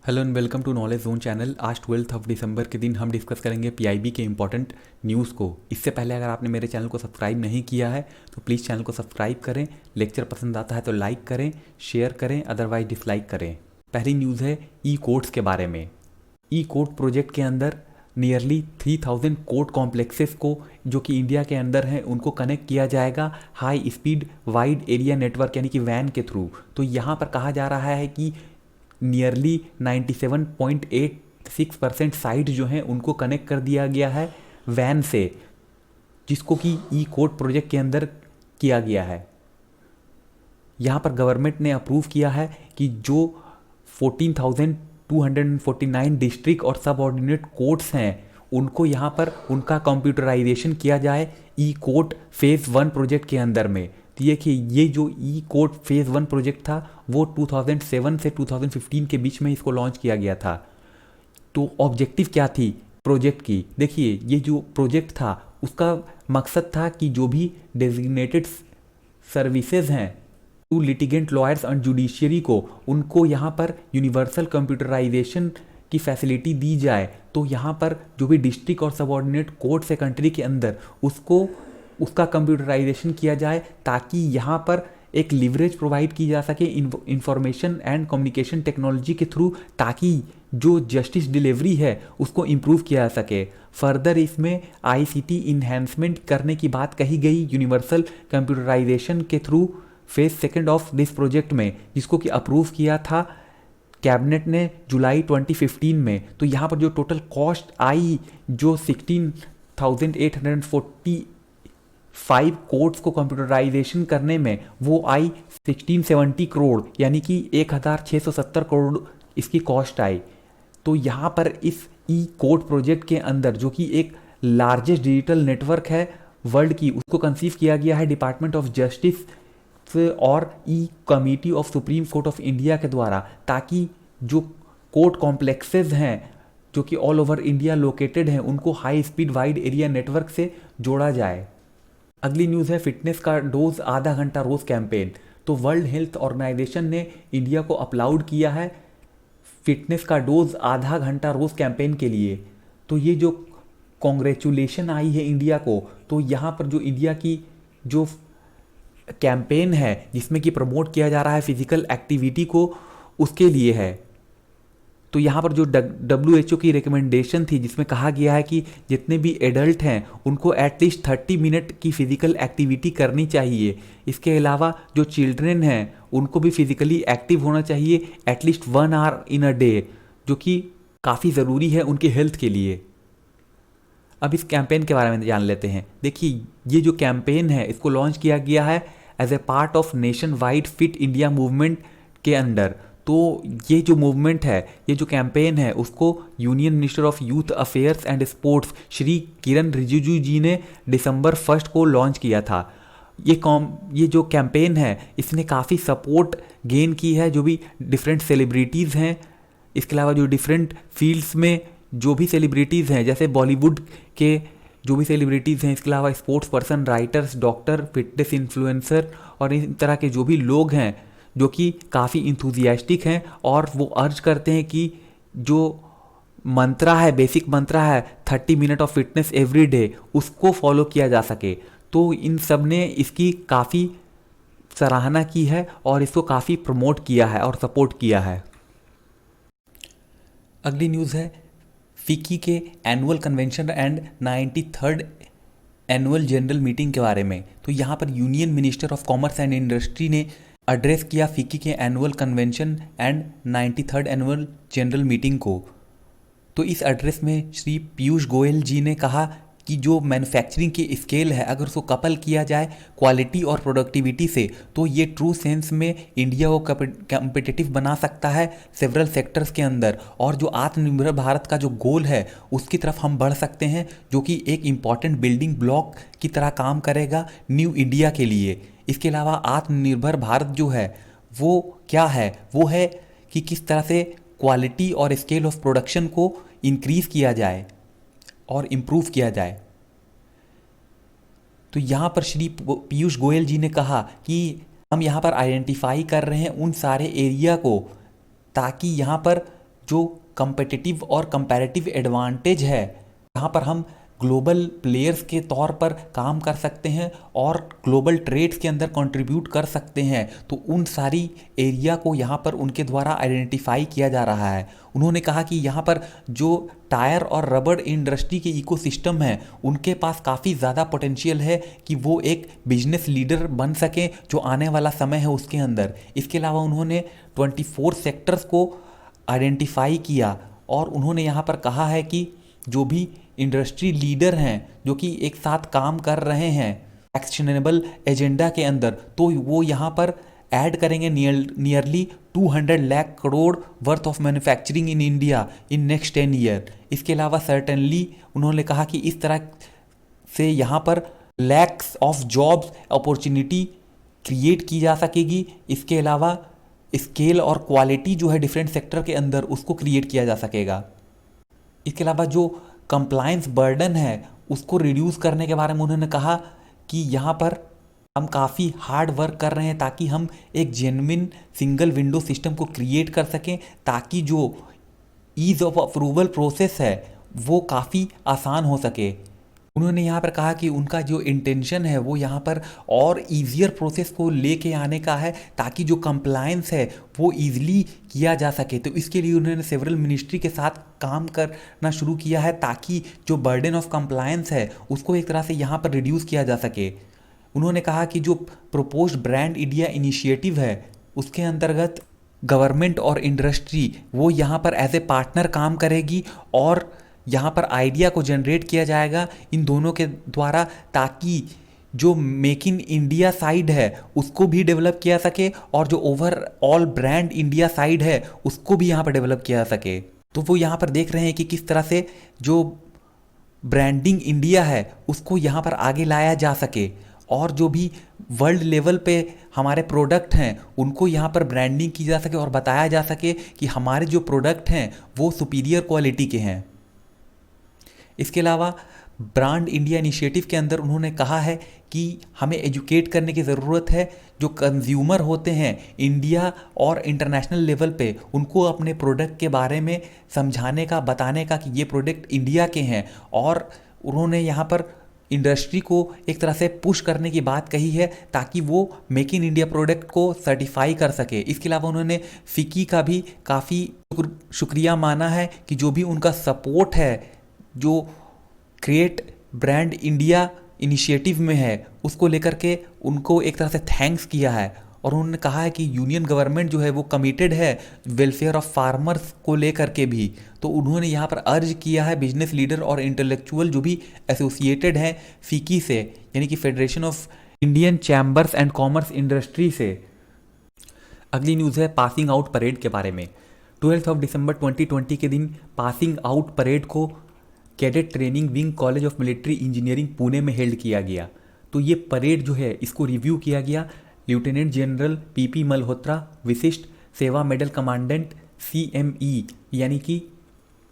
Hello and welcome to knowledge zone channel. आज 12 दिसंबर के दिन हम डिस्कस करेंगे पीआईबी के इंपॉर्टेंट न्यूज़ को। इससे पहले अगर आपने मेरे चैनल को सब्सक्राइब नहीं किया है तो प्लीज़ चैनल को सब्सक्राइब करें। लेक्चर पसंद आता है तो लाइक करें, शेयर करें, अदरवाइज डिसलाइक करें। पहली न्यूज़ है ई कोर्ट्स के बारे में। ई कोर्ट प्रोजेक्ट के अंदर नियरली 3000 कोर्ट कॉम्प्लेक्सेस को जो कि इंडिया के अंदर हैं उनको कनेक्ट किया जाएगा high speed wide area network यानी कि वैन के थ्रू। तो यहाँ पर कहा जा रहा है कि नियरली 97.86% साइट जो हैं उनको कनेक्ट कर दिया गया है वैन से, जिसको कि ई कोर्ट प्रोजेक्ट के अंदर किया गया है। यहाँ पर गवर्नमेंट ने अप्रूव किया है कि जो 14,249 डिस्ट्रिक्ट और सब ऑर्डिनेट कोर्ट्स हैं उनको यहाँ पर उनका कंप्यूटराइजेशन किया जाए ई कोर्ट फेज़ 1 प्रोजेक्ट के अंदर में। तो देखिए, ये जो ई कोर्ट फेज़ 1 प्रोजेक्ट था वो 2007 से 2015 के बीच में इसको लॉन्च किया गया था। तो ऑब्जेक्टिव क्या थी प्रोजेक्ट की? देखिए, ये जो प्रोजेक्ट था उसका मकसद था कि जो भी डेजिग्नेटेड सर्विसेज हैं to litigant lawyers and judiciary को, उनको यहाँ पर यूनिवर्सल कंप्यूटराइजेशन की फैसिलिटी दी जाए। तो यहाँ पर जो भी डिस्ट्रिक्ट और सबऑर्डिनेट कोर्ट्स है कंट्री के अंदर उसका कंप्यूटराइजेशन किया जाए ताकि यहाँ पर एक लिवरेज प्रोवाइड की जा सके इंफॉर्मेशन एंड कम्युनिकेशन टेक्नोलॉजी के थ्रू, ताकि जो जस्टिस डिलीवरी है उसको इम्प्रूव किया जा सके। फर्दर इसमें आईसीटी इन्हेंसमेंट करने की बात कही गई यूनिवर्सल कंप्यूटराइजेशन के through phase second of this project में, जिसको कि अप्रूव किया था कैबिनेट ने जुलाई 2015 में। तो यहाँ पर जो टोटल कॉस्ट आई जो 16,845 कोर्ट्स को कंप्यूटराइजेशन करने में, वो आई 1670 करोड़ यानी कि 1670 करोड़ इसकी कॉस्ट आई। तो यहाँ पर इस ई कोर्ट प्रोजेक्ट के अंदर जो कि एक लार्जेस्ट डिजिटल नेटवर्क है वर्ल्ड की, उसको कंसीव किया गया है डिपार्टमेंट ऑफ जस्टिस और e committee of Supreme Court of India के द्वारा, ताकि जो कोर्ट कॉम्प्लेक्सेस हैं जो कि ऑल ओवर इंडिया लोकेटेड हैं उनको high speed wide area network से जोड़ा जाए। अगली न्यूज़ है फिटनेस का डोज आधा घंटा रोज़ कैंपेन। तो वर्ल्ड हेल्थ ऑर्गेनाइजेशन ने इंडिया को अपलाउड किया है फिटनेस का डोज आधा घंटा रोज़ कैंपेन के लिए। तो ये जो कॉन्ग्रेचुलेशन आई है इंडिया को, तो यहाँ पर जो इंडिया की जो कैंपेन है जिसमें कि प्रमोट किया जा रहा है फिजिकल एक्टिविटी को, उसके लिए है। तो यहाँ पर जो WHO की रिकमेंडेशन थी जिसमें कहा गया है कि जितने भी एडल्ट हैं उनको एटलीस्ट 30 मिनट की फ़िज़िकल एक्टिविटी करनी चाहिए। इसके अलावा जो चिल्ड्रेन हैं उनको भी फिज़िकली एक्टिव होना चाहिए at least 1 hour in a day, जो कि काफ़ी ज़रूरी है उनके हेल्थ के लिए। अब इस कैंपेन के बारे में जान लेते हैं। देखिए, ये जो कैंपेन है इसको लॉन्च किया गया है as a part of nationwide fit India movement के अंडर। तो ये जो मूवमेंट है, ये जो कैंपेन है, उसको union minister of youth affairs and sports Shri Kiran Rijiju ji ने दिसंबर 1 को लॉन्च किया था। ये जो कैंपेन है इसने काफ़ी सपोर्ट गेन की है जो भी डिफरेंट सेलिब्रिटीज़ हैं। इसके अलावा जो डिफरेंट फील्ड्स में जो भी सेलिब्रिटीज़ हैं, जैसे बॉलीवुड के जो भी सेलिब्रिटीज़ हैं, इसके अलावा sports person, writers, doctor, fitness influencer और इस तरह के जो भी लोग हैं जो कि काफ़ी इंथुजियास्टिक हैं और वो अर्ज करते हैं कि जो मंत्रा है, बेसिक मंत्रा है 30 minute of fitness every day, उसको फॉलो किया जा सके। तो इन सब ने इसकी काफ़ी सराहना की है और इसको काफ़ी प्रमोट किया है और सपोर्ट किया है। अगली न्यूज़ है फिक्की के annual convention and 93rd annual general meeting के बारे में। तो यहाँ पर union minister of commerce and industry ने एड्रेस किया फिक्की के annual convention and 93rd annual general meeting को। तो इस एड्रेस में श्री पीयूष गोयल जी ने कहा कि जो मैन्युफैक्चरिंग की स्केल है, अगर उसको कपल किया जाए क्वालिटी और प्रोडक्टिविटी से, तो ये ट्रू सेंस में इंडिया को कम्पिटिटिव बना सकता है सेवरल सेक्टर्स के अंदर। और जो आत्मनिर्भर भारत का जो गोल है उसकी तरफ हम बढ़ सकते हैं, जो कि एक इम्पॉर्टेंट बिल्डिंग ब्लॉक की तरह काम करेगा न्यू इंडिया के लिए। इसके अलावा आत्मनिर्भर भारत जो है वो क्या है, वो है कि किस तरह से क्वालिटी और स्केल ऑफ प्रोडक्शन को इंक्रीज़ किया जाए और इम्प्रूव किया जाए। तो यहाँ पर श्री पीयूष गोयल जी ने कहा कि हम यहाँ पर आइडेंटिफाई कर रहे हैं उन सारे एरिया को, ताकि यहाँ पर जो कंपेटिटिव और कंपैरेटिव एडवांटेज है, जहाँ पर हम ग्लोबल प्लेयर्स के तौर पर काम कर सकते हैं और ग्लोबल ट्रेड्स के अंदर कंट्रीब्यूट कर सकते हैं, तो उन सारी एरिया को यहाँ पर उनके द्वारा आइडेंटिफाई किया जा रहा है। उन्होंने कहा कि यहाँ पर जो टायर और रबड़ इंडस्ट्री के इकोसिस्टम है, उनके पास काफ़ी ज़्यादा पोटेंशियल है कि वो एक बिजनेस लीडर बन सकें जो आने वाला समय है उसके अंदर। इसके अलावा उन्होंने 24 सेक्टर्स को आइडेंटिफाई किया और उन्होंने यहाँ पर कहा है कि जो भी इंडस्ट्री लीडर हैं जो कि एक साथ काम कर रहे हैं एक्शनेबल एजेंडा के अंदर, तो वो यहाँ पर ऐड करेंगे nearly 200 lakh crore worth of manufacturing in India in next 10 year. इसके अलावा सर्टेनली उन्होंने कहा कि इस तरह से यहाँ पर lakhs of jobs opportunity create की जा सकेगी। इसके अलावा स्केल और क्वालिटी जो है डिफरेंट सेक्टर के अंदर उसको क्रिएट किया जा सकेगा। इसके अलावा जो कंप्लायंस बर्डन है उसको रिड्यूस करने के बारे में उन्होंने कहा कि यहाँ पर हम काफ़ी हार्ड वर्क कर रहे हैं ताकि हम एक जेन्युइन सिंगल विंडो सिस्टम को क्रिएट कर सकें, ताकि जो ईज़ ऑफ अप्रूवल प्रोसेस है वो काफ़ी आसान हो सके। उन्होंने यहाँ पर कहा कि उनका जो इंटेंशन है वो यहाँ पर और ईजियर प्रोसेस को लेके आने का है ताकि जो कंप्लायंस है वो ईजिली किया जा सके। तो इसके लिए उन्होंने सेवरल मिनिस्ट्री के साथ काम करना शुरू किया है ताकि जो बर्डन ऑफ कंप्लायंस है उसको एक तरह से यहाँ पर रिड्यूस किया जा सके। उन्होंने कहा कि जो प्रपोज्ड ब्रांड इंडिया इनिशिएटिव है उसके अंतर्गत गवर्नमेंट और इंडस्ट्री वो यहाँ पर एज ए पार्टनर काम करेगी और यहाँ पर आइडिया को जनरेट किया जाएगा इन दोनों के द्वारा, ताकि जो मेक इन इंडिया साइड है उसको भी डेवलप किया सके और जो ओवरऑल ब्रांड इंडिया साइड है उसको भी यहाँ पर डेवलप किया जा सके। तो वो यहाँ पर देख रहे हैं कि किस तरह से जो ब्रांडिंग इंडिया है उसको यहाँ पर आगे लाया जा सके और जो भी वर्ल्ड लेवल पे हमारे प्रोडक्ट हैं उनको यहाँ पर ब्रांडिंग की जा सके और बताया जा सके कि हमारे जो प्रोडक्ट हैं वो सुपीरियर क्वालिटी के हैं। इसके अलावा ब्रांड इंडिया इनिशिएटिव के अंदर उन्होंने कहा है कि हमें एजुकेट करने की ज़रूरत है, जो कंज्यूमर होते हैं इंडिया और इंटरनेशनल लेवल पे उनको अपने प्रोडक्ट के बारे में समझाने का, बताने का कि ये प्रोडक्ट इंडिया के हैं। और उन्होंने यहाँ पर इंडस्ट्री को एक तरह से पुश करने की बात कही है ताकि वो मेक इन इंडिया प्रोडक्ट को सर्टिफाई कर सके। इसके अलावा उन्होंने फिक्की का भी काफ़ी शुक्रिया माना है कि जो भी उनका सपोर्ट है जो क्रिएट ब्रांड इंडिया इनिशिएटिव में है उसको लेकर के उनको एक तरह से थैंक्स किया है। और उन्होंने कहा है कि यूनियन गवर्नमेंट जो है वो कमिटेड है वेलफेयर ऑफ फार्मर्स को लेकर के भी। तो उन्होंने यहाँ पर अर्ज किया है बिजनेस लीडर और इंटेलेक्चुअल जो भी एसोसिएटेड हैं फिकी से, यानी कि federation of Indian chambers and commerce industry से। अगली न्यूज़ है पासिंग आउट परेड के बारे में। 12 दिसंबर 2020 के दिन पासिंग आउट परेड को cadet training wing college of military engineering Pune में हेल्ड किया गया। तो ये परेड जो है इसको रिव्यू किया गया लेफ्टिनेंट जनरल पीपी मल्होत्रा विशिष्ट सेवा मेडल कमांडेंट CME यानी कि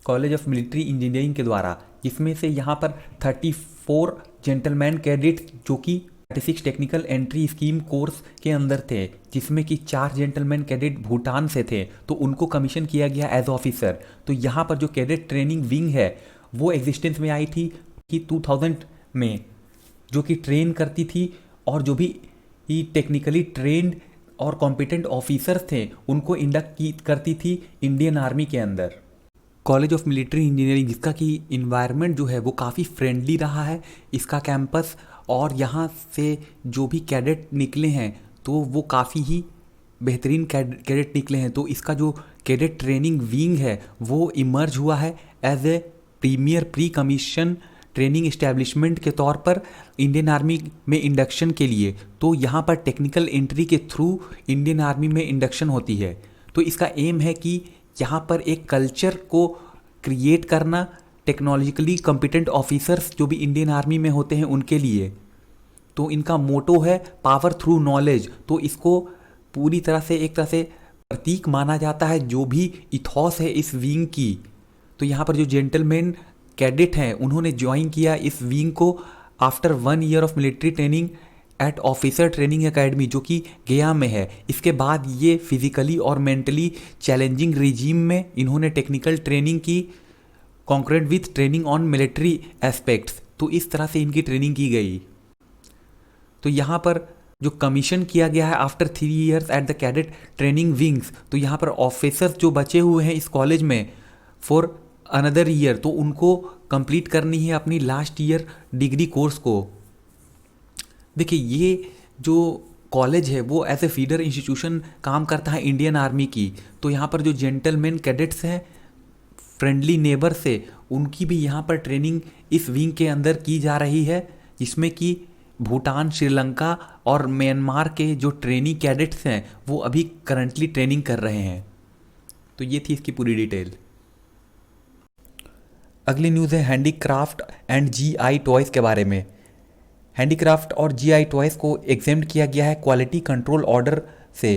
कॉलेज ऑफ मिलिट्री इंजीनियरिंग के द्वारा, जिसमें से यहाँ पर 34 जेंटलमैन कैडेट जो कि 36 टेक्निकल एंट्री स्कीम कोर्स के अंदर थे, जिसमें कि 4 जेंटलमैन कैडेट भूटान से थे, तो उनको कमीशन किया गया एज ऑफिसर। तो यहाँ पर जो कैडेट ट्रेनिंग विंग है वो एग्जिस्टेंस में आई थी कि 2000 में, जो कि ट्रेन करती थी और जो भी टेक्निकली ट्रेंड और कॉम्पिटेंट ऑफिसर्स थे उनको इंडक्ट करती थी इंडियन आर्मी के अंदर। कॉलेज ऑफ मिलिट्री इंजीनियरिंग जिसका कि इन्वायरमेंट जो है वो काफ़ी फ्रेंडली रहा है इसका कैंपस, और यहाँ से जो भी कैडेट निकले हैं तो वो काफ़ी ही बेहतरीन कैडेट निकले हैं। तो इसका जो कैडेट ट्रेनिंग विंग है वो इमर्ज हुआ है as a premier pre commission training establishment के तौर पर इंडियन आर्मी में इंडक्शन के लिए। तो यहाँ पर टेक्निकल एंट्री के थ्रू इंडियन आर्मी में इंडक्शन होती है। तो इसका एम है कि यहाँ पर एक कल्चर को क्रिएट करना टेक्नोलॉजिकली कॉम्पिटेंट ऑफिसर्स जो भी इंडियन आर्मी में होते हैं उनके लिए। तो इनका मोटो है पावर थ्रू नॉलेज। तो इसको पूरी तरह से एक तरह से प्रतीक माना जाता है जो भी इथॉस है इस विंग की। तो यहाँ पर जो जेंटलमैन कैडेट हैं उन्होंने ज्वाइन किया इस विंग को after 1 year of military training at officer training academy जो कि गया में है। इसके बाद ये फिजिकली और मेंटली चैलेंजिंग रिजीम में इन्होंने टेक्निकल ट्रेनिंग की, concurrent with training on military aspects. तो इस तरह से इनकी ट्रेनिंग की गई। तो यहाँ पर जो कमीशन किया गया है after 3 years at the cadet training wings, तो यहाँ पर ऑफिसर्स जो बचे हुए हैं इस कॉलेज में फॉर अनदर ईयर, तो उनको कंप्लीट करनी है अपनी लास्ट ईयर डिग्री कोर्स को। देखिए ये जो कॉलेज है वो एज ए फीडर इंस्टीट्यूशन काम करता है इंडियन आर्मी की। तो यहाँ पर जो जेंटलमैन कैडेट्स हैं फ्रेंडली नेबर से, उनकी भी यहाँ पर ट्रेनिंग इस विंग के अंदर की जा रही है, जिसमें कि भूटान, श्रीलंका और म्यांमार के जो ट्रेनी कैडेट्स हैं वो अभी करंटली ट्रेनिंग कर रहे हैं। तो ये थी इसकी पूरी डिटेल। अगली न्यूज़ है हैंडीक्राफ्ट एंड जीआई टॉयज़ के बारे में। हैंडीक्राफ्ट और जीआई टॉयज़ को एग्जेम्प्ट किया गया है क्वालिटी कंट्रोल ऑर्डर से।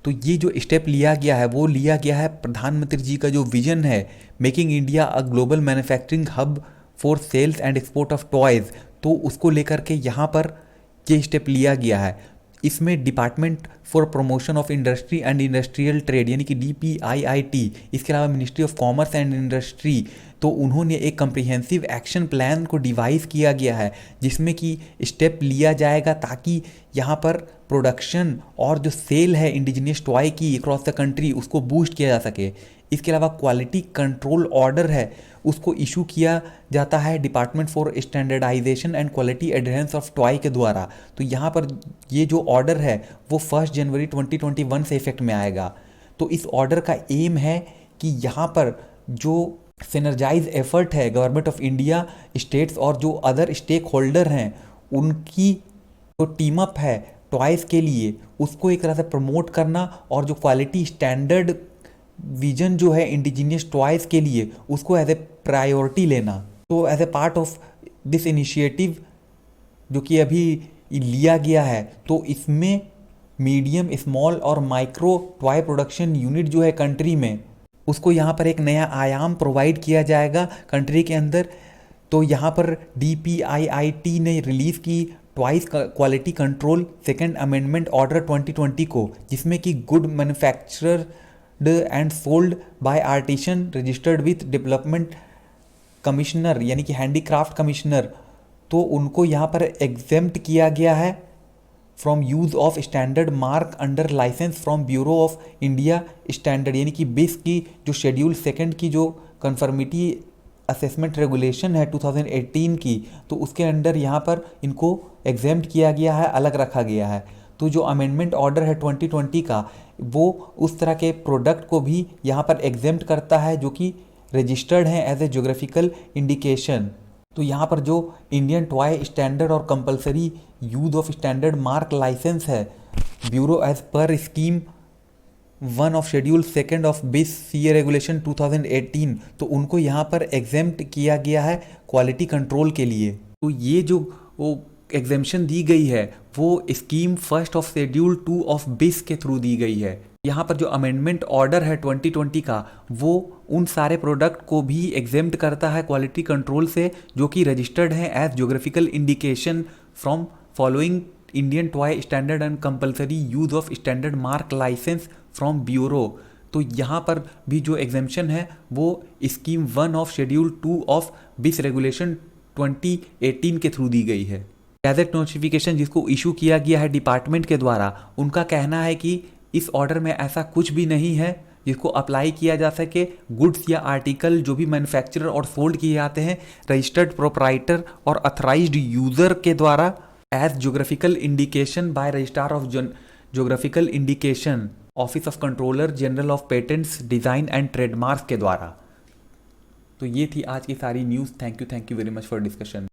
तो ये जो स्टेप लिया गया है वो लिया गया है प्रधानमंत्री जी का जो विजन है making India a global manufacturing hub for sales and export of toys, तो उसको लेकर के यहाँ पर ये स्टेप लिया गया है। इसमें department for promotion of industry and industrial trade यानी कि DPIIT, इसके अलावा ministry of commerce and industry, तो उन्होंने एक कम्प्रिहेंसिव एक्शन प्लान को डिवाइस किया गया है जिसमें कि स्टेप लिया जाएगा ताकि यहाँ पर प्रोडक्शन और जो सेल है इंडिजिनियस टॉय की अक्रॉस द कंट्री उसको बूस्ट किया जा सके। इसके अलावा क्वालिटी कंट्रोल ऑर्डर है उसको इशू किया जाता है department for standardisation and quality adherence of toy के द्वारा। तो यहाँ पर ये जो ऑर्डर है वो 1 जनवरी 2021 से इफेक्ट में आएगा। तो इस ऑर्डर का एम है कि यहाँ पर जो सिनर्जाइज एफर्ट है गवर्नमेंट ऑफ इंडिया, स्टेट्स और जो अदर स्टेक होल्डर हैं उनकी जो टीम अप है टॉयज़ के लिए उसको एक तरह से प्रमोट करना और जो क्वालिटी स्टैंडर्ड विजन जो है इंडिजिनियस टॉयज़ के लिए उसको एज ए प्रायोरिटी लेना। तो as a part of this initiative जो कि अभी लिया गया है, तो इसमें मीडियम, स्मॉल और माइक्रो टॉय प्रोडक्शन यूनिट जो है कंट्री में उसको यहाँ पर एक नया आयाम प्रोवाइड किया जाएगा कंट्री के अंदर। तो यहाँ पर DPIIT ने रिलीज़ की toys quality control second amendment order 2020 को, जिसमें कि good manufactured and sold by artisan registered with development commissioner यानी कि हैंडीक्राफ्ट कमिश्नर, तो उनको यहाँ पर एग्जेम्प्ट किया गया है from use of standard mark under licence from bureau of India standard यानी कि BIS की जो शेड्यूल सेकंड की जो कन्फर्मिटी असेसमेंट रेगुलेशन है 2018 की, तो उसके अंडर यहाँ पर इनको एग्जेम्प्ट किया गया है, अलग रखा गया है। तो जो अमेंडमेंट ऑर्डर है 2020 का वो उस तरह के प्रोडक्ट को भी यहाँ पर एग्जेम्प्ट करता है जो कि रजिस्टर्ड हैं एज ए ज्योग्राफिकल इंडिकेशन। तो यहाँ पर जो इंडियन टॉय स्टैंडर्ड और compulsory use of standard mark licence है bureau as per scheme 1 of schedule second of BIS CA regulation 2018, तो उनको यहाँ पर एग्जेम्प्ट किया गया है क्वालिटी कंट्रोल के लिए। तो ये जो वो एग्जेम्पशन दी गई है वो scheme 1 of schedule 2 of BIS के थ्रू दी गई है। यहाँ पर जो अमेंडमेंट ऑर्डर है 2020 का वो उन सारे प्रोडक्ट को भी एग्जेम्प्ट करता है क्वालिटी कंट्रोल से जो कि रजिस्टर्ड हैं as geographical indication from following Indian toy standard and compulsory use of standard mark licence from bureau. तो यहाँ पर भी जो एग्जेम्पशन है वो scheme 1 of schedule 2 of BIS regulation 2018 के थ्रू दी गई है। गैजेट नोटिफिकेशन जिसको इशू किया गया है डिपार्टमेंट के द्वारा, उनका कहना है कि इस ऑर्डर में ऐसा कुछ भी नहीं है जिसको अप्लाई किया जा सके गुड्स या आर्टिकल जो भी मैन्युफैक्चरर और सोल्ड किए जाते हैं रजिस्टर्ड प्रोप्राइटर और अथराइज्ड यूज़र के द्वारा as geographical indication by registrar of geographical indication office of controller general of patents design and trademarks के द्वारा। तो ये थी आज की सारी news. Thank you very much for discussion.